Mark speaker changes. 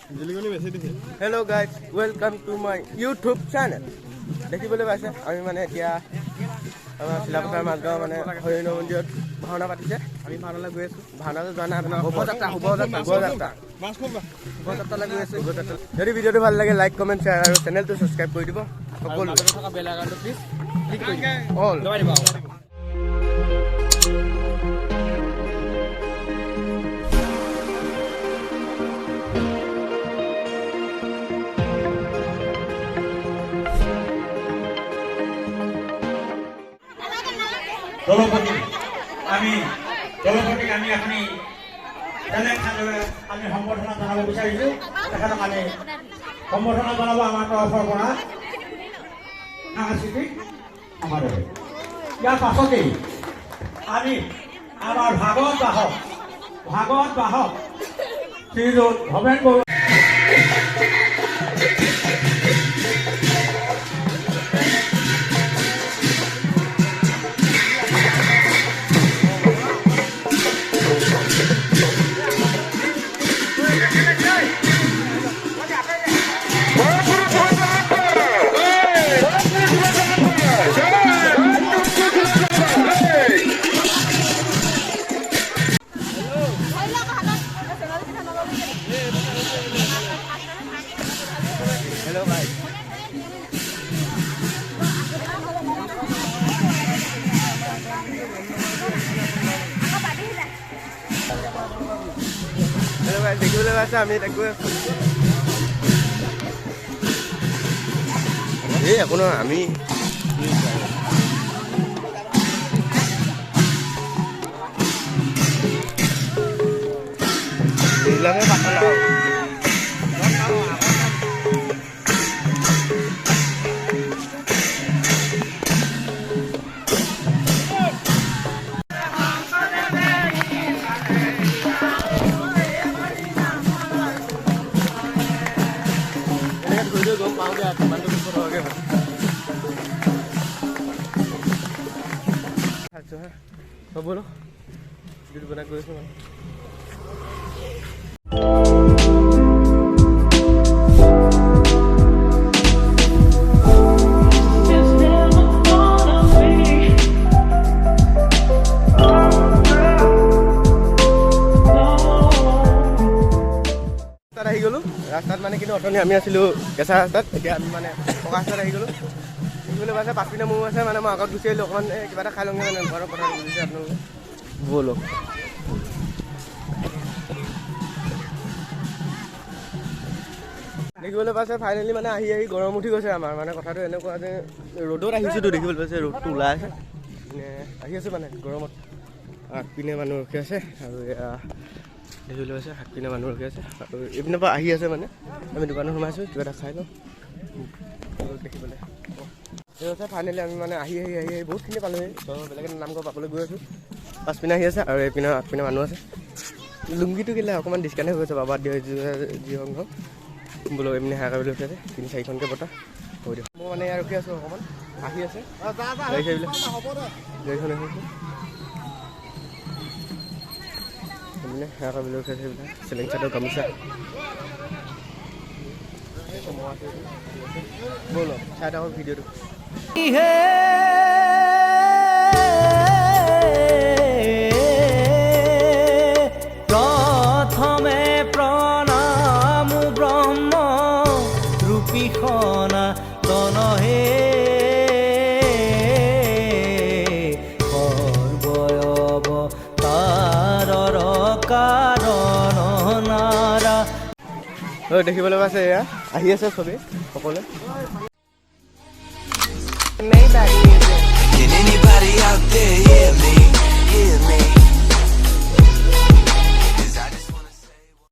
Speaker 1: Hello guys, welcome to my YouTube channel. দেখিবলৈ পাইছে আমি মানে এতিয়া আমাৰ শিলাপথাৰ মাজগাঁও মানে হৰিণ মন্দিৰত ভাওনা পাতিছে। আমি ভাওনালৈ গৈ আছোঁ। ভাওনালৈ যোৱা নাই আপোনাৰ শোভাযাত্ৰালৈ গৈ আছোঁ। যদি ভিডিঅ'টো ভাল লাগে লাইক কমেণ্ট শ্বেয়াৰ আৰু চেনেলটো ছাবস্ক্ৰাইব কৰি দিব। সকলো থকা বেল আইকনটো প্লিজ ক্লিক কৰি দিব। অল দবাই দিব।
Speaker 2: দলপতি আমি আপুনি আমি সম্বৰ্ধনা জনাব বিচাৰিছোঁ। তেখেতক আমি সম্বৰ্ধনা জনাব আমাৰ তৰফৰ পৰা সাংস্কৃতিক সমাৰোহ। ইয়াৰ পাছতেই আমি আমাৰ ভাগৱত বাহক শ্ৰীযুত Bhaben Barua
Speaker 1: Hello guys. Hello guys, দেখিবলৈ পাইছে আমি এতিয়া গৈ আছোঁ। এই একো নহয় আমি এইবিলাকে পাতল আৰু গম পাওঁ যে কিমানটো ফটোকে হয় হ'ব ন ভিডিঅ'টো বনাই গৈ আছোঁ মানে আহি গ'লোঁ ৰাস্তাত মানে কিন্তু অথনি আমি আছিলোঁ কেঁচা ৰাস্তাত এতিয়া আমি মানে পকা ৰাস্তাত আহি গ'লোঁ দেখিবলৈ পাইছে পাছপিনে মোৰ আছে মানে মই আগত গুচি আহিলোঁ অকণমান কিবা এটা খাই লওঁগৈ মানে ঘৰৰ কথা বুজিছে আপোনালোকে ব'লক দেখিবলৈ পাইছে ফাইনেলি মানে আহি গৰম উঠি গৈছে আমাৰ মানে কথাটো এনেকুৱা যে ৰ'দত আহিছোঁতো দেখিবলৈ পাইছে ৰ'দটো ওলাই আছে আহি আছোঁ মানে গৰমত আগপিনে মানুহ ৰখি আছে আৰু এয়া দেখিবলৈ পাইছে হাতপিনে মানুহ ৰখি আছে আৰু এইপিনৰ পৰা আহি আছে মানে আমি দোকানত সোমাইছোঁ কিবা এটা খাই লওঁ দেখিবলৈ সেই হৈছে ফাইনেলি আমি মানে আহি বহুতখিনি পালোঁহি তো বেলেগ এটা নামঘৰ পাবলৈ গৈ আছোঁ পাছপিনে আহি আছে আৰু এইপিনে আগপিনে মানুহ আছে লুংগিটো কিলে অকণমান ডিছকাউণ্ট হৈ গৈছে বাবা দিয়া যি হওক নহওক বোলো এমনি হাই কৰিবলৈ উঠাইছে 3-4খনকৈ বটা হৈ দিয়ক মই মানে ইয়াত ৰখি আছোঁ অকণমান আহি আছে গাড়ী চাৰিবিলাক গাড়ীখন আহিছে সেয়া কৰিবলৈ উঠাইছে এইবিলাক চেলেং চাদৰ গামোচা ব'লক চাই থাকক ভিডিঅ'টো
Speaker 3: প্ৰথমে প্ৰণাম ব্ৰহ্ম ৰূপীষণা তনহে সৰ্বয়ব তাৰৰ কাৰণ নাৰা
Speaker 1: দেখিবলৈ পাইছে এয়া আহি আছে চবেই সকলোৱে